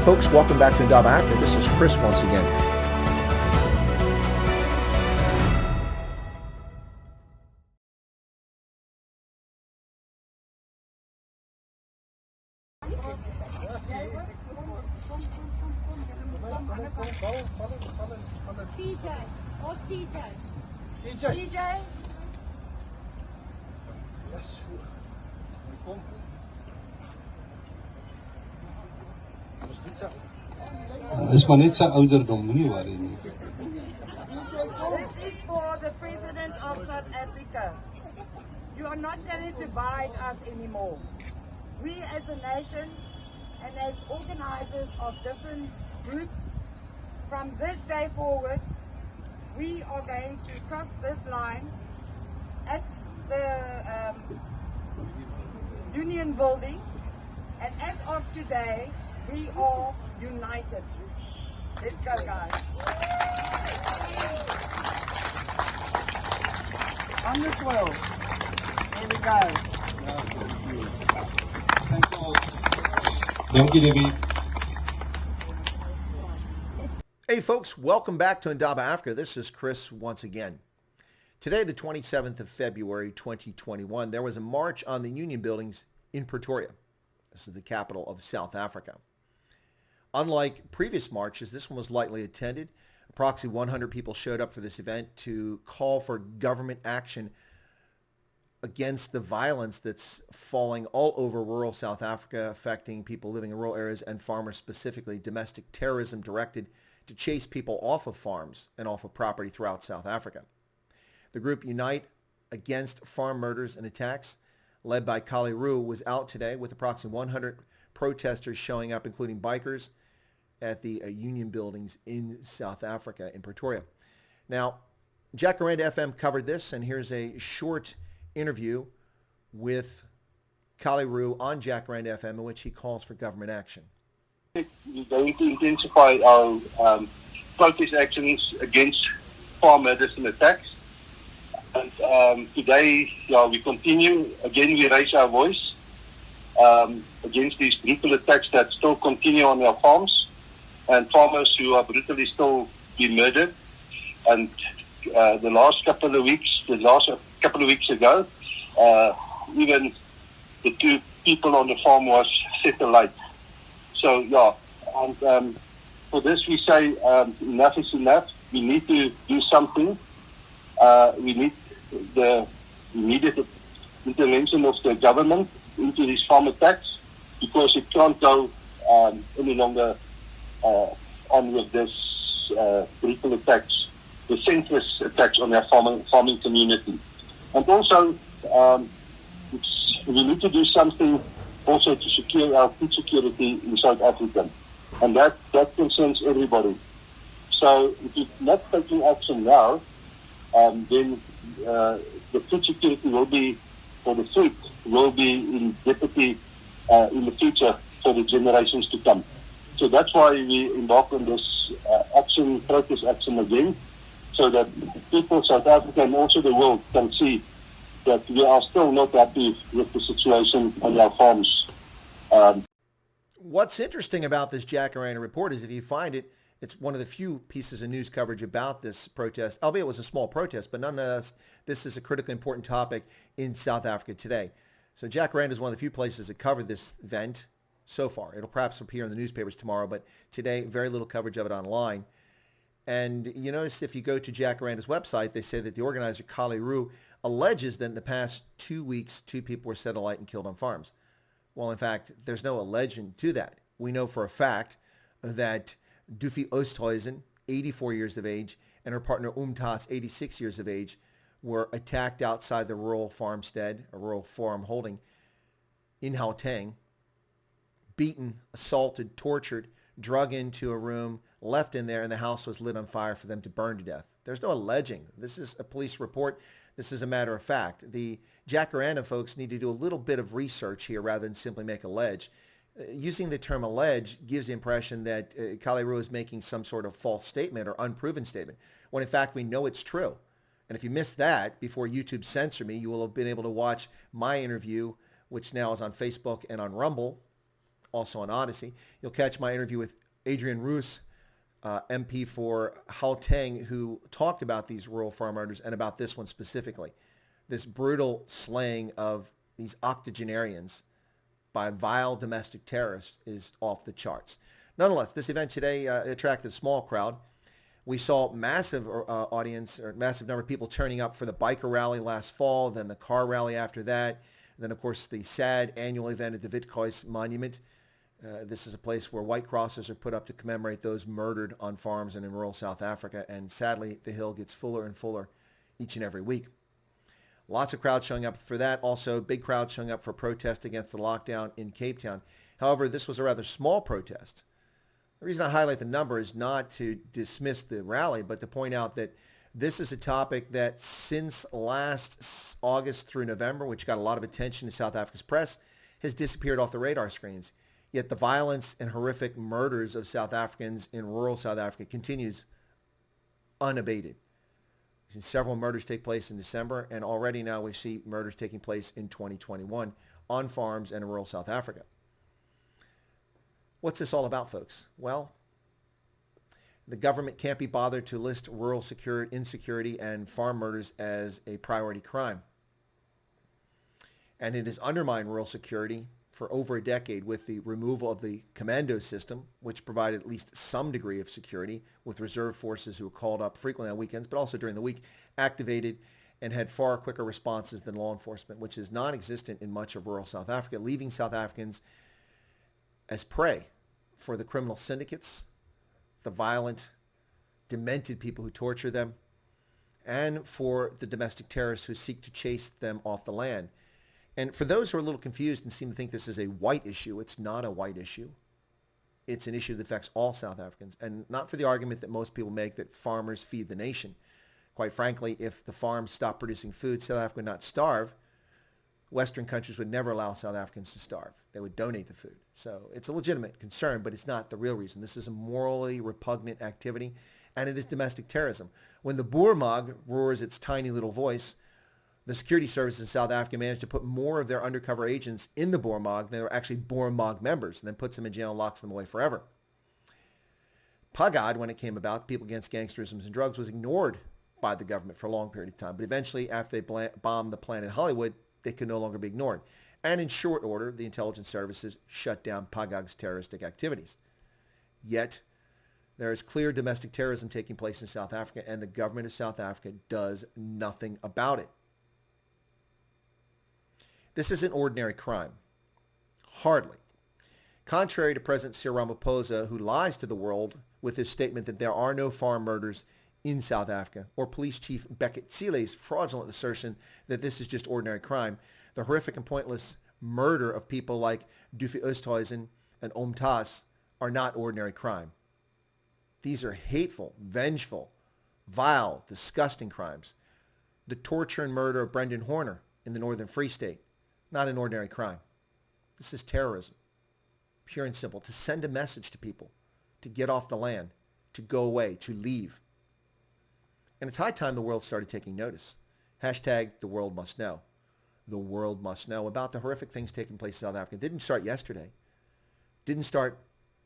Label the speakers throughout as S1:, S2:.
S1: folks, welcome back to Indaba Africa. This is Chris once again.
S2: TJ.
S3: Is maar net sy ouderdom, moenie worry nie.
S2: This is for the President of South Africa. You are not going to divide us anymore. We as a nation and as organizers of different groups, from this day forward, we are going to cross this line at the Union Building, and as of today, we are united. Let's go, guys. On the swirl. Here we go.
S3: Thank you, Debbie.
S1: Hey folks, welcome back to Indaba Africa. This is Chris once again. Today, the 27th of February, 2021, there was a march on the Union Buildings in Pretoria. This is the capital of South Africa. Unlike previous marches, this one was lightly attended. Approximately 100 people showed up for this event to call for government action against the violence that's falling all over rural South Africa, affecting people living in rural areas and farmers specifically, domestic terrorism directed to chase people off of farms and off of property throughout South Africa. The group Unite Against Farm Murders and Attacks, led by Kali Roo, was out today with approximately 100 protesters showing up, including bikers, at the Union Buildings in South Africa, in Pretoria. Now, Jacaranda FM covered this, and here's a short interview with Kali Roo on Jacaranda FM in which he calls for government action.
S4: We're going to intensify our protest actions against farm murders and attacks. And today, we continue. Again, we raise our voice against these brutal attacks that still continue on our farms and farmers who are brutally still being murdered. And the last couple of weeks ago, even the two people on the farm was set alight. So, and for this we say enough is enough. We need to do something. We need the immediate intervention of the government into these farm attacks, because it can't go any longer on with this brutal attacks, the senseless attacks on our farming community. And also, we need to do something also to secure our food security in South Africa. And that concerns everybody. So if you're not taking action now, then the food security will be, or the food will be in jeopardy in the future for the generations to come. So that's why we embark on this protest action again, so that people, South Africa and also the world, can see that we are still not happy with the situation on our farms.
S1: What's interesting about this Jacaranda report is, if you find it, it's one of the few pieces of news coverage about this protest, albeit it was a small protest, but nonetheless, this is a critically important topic in South Africa today. So Jacaranda is one of the few places that covered this event so far. It'll perhaps appear in the newspapers tomorrow, but today, very little coverage of it online. And you notice if you go to Jacaranda's website, they say that the organizer, Kali Roo, alleges that in the past 2 weeks, 2 people were set alight and killed on farms. Well, in fact, there's no alleging to that. We know for a fact that Duffy Oosthuizen, 84 years of age, and her partner Umtas, 86 years of age, were attacked outside the rural farmstead, a rural farm holding in Gauteng, beaten, assaulted, tortured, drug into a room, left in there, and the house was lit on fire for them to burn to death. There's no alleging. This is a police report. This is a matter of fact. The Jacaranda folks need to do a little bit of research here rather than simply make allege. Using the term allege gives the impression that Kali Roo is making some sort of false statement or unproven statement, when in fact we know it's true. And if you missed that before YouTube censored me, you will have been able to watch my interview, which now is on Facebook and on Rumble, also on Odyssey. You'll catch my interview with Adrian Roos, MP for Gauteng, who talked about these rural farm murders and about this one specifically. This brutal slaying of these octogenarians by vile domestic terrorists is off the charts. Nonetheless, this event today attracted a small crowd. We saw massive audience, or massive number of people turning up for the biker rally last fall, then the car rally after that, and then, of course, the sad annual event at the Withuis Monument. This is a place where white crosses are put up to commemorate those murdered on farms and in rural South Africa, and sadly, the hill gets fuller and fuller each and every week. Lots of crowds showing up for that. Also, big crowds showing up for protest against the lockdown in Cape Town. However, this was a rather small protest. The reason I highlight the number is not to dismiss the rally, but to point out that this is a topic that since last August through November, which got a lot of attention in South Africa's press, has disappeared off the radar screens. Yet the violence and horrific murders of South Africans in rural South Africa continues unabated. We've seen several murders take place in December, and already now we see murders taking place in 2021 on farms and in rural South Africa. What's this all about, folks? Well, the government can't be bothered to list rural insecurity and farm murders as a priority crime. And it has undermined rural security for over a decade with the removal of the commando system, which provided at least some degree of security with reserve forces who were called up frequently on weekends, but also during the week, activated and had far quicker responses than law enforcement, which is non-existent in much of rural South Africa, leaving South Africans as prey for the criminal syndicates, the violent, demented people who torture them, and for the domestic terrorists who seek to chase them off the land. And for those who are a little confused and seem to think this is a white issue, it's not a white issue. It's an issue that affects all South Africans, and not for the argument that most people make that farmers feed the nation. Quite frankly, if the farms stopped producing food, South Africa would not starve. Western countries would never allow South Africans to starve. They would donate the food. So it's a legitimate concern, but it's not the real reason. This is a morally repugnant activity, and it is domestic terrorism. When the Boermag roars its tiny little voice, the security services in South Africa managed to put more of their undercover agents in the Boermag than they were actually Boermag members, and then puts them in jail and locks them away forever. Pagad, when it came about, People Against Gangsterism and Drugs, was ignored by the government for a long period of time. But eventually, after they bombed the plant in Hollywood, they could no longer be ignored. And in short order, the intelligence services shut down Pagad's terroristic activities. Yet, there is clear domestic terrorism taking place in South Africa, and the government of South Africa does nothing about it. This is an ordinary crime. Hardly. Contrary to President Cyril Ramaphosa, who lies to the world with his statement that there are no farm murders in South Africa, or Police Chief Beckett Cile's fraudulent assertion that this is just ordinary crime, the horrific and pointless murder of people like Dufi Oosthuizen and Omtas are not ordinary crime. These are hateful, vengeful, vile, disgusting crimes. The torture and murder of Brendan Horner in the Northern Free State, not an ordinary crime. This is terrorism, pure and simple, to send a message to people, to get off the land, to go away, to leave. And it's high time the world started taking notice. Hashtag the world must know. The world must know about the horrific things taking place in South Africa. It didn't start yesterday. Didn't start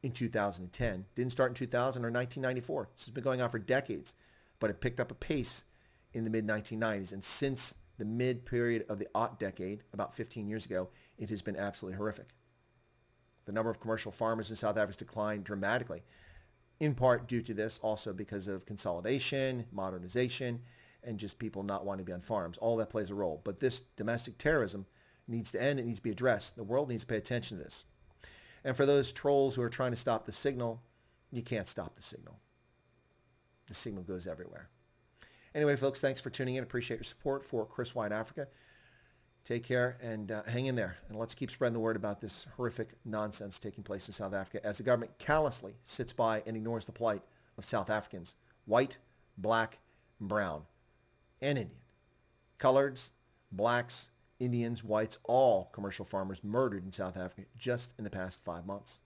S1: in 2010. Didn't start in 2000 or 1994. This has been going on for decades. But it picked up a pace in the mid-1990s. And since the mid-period of the aught decade, about 15 years ago, it has been absolutely horrific. The number of commercial farmers in South Africa has declined dramatically, in part due to this, also because of consolidation, modernization, and just people not wanting to be on farms. All that plays a role. But this domestic terrorism needs to end. It needs to be addressed. The world needs to pay attention to this. And for those trolls who are trying to stop the signal, you can't stop the signal. The signal goes everywhere. Anyway, folks, thanks for tuning in. Appreciate your support for Chris Wyatt Africa. Take care and hang in there. And let's keep spreading the word about this horrific nonsense taking place in South Africa as the government callously sits by and ignores the plight of South Africans, white, black, brown, and Indian. Coloreds, blacks, Indians, whites, all commercial farmers murdered in South Africa just in the past 5 months.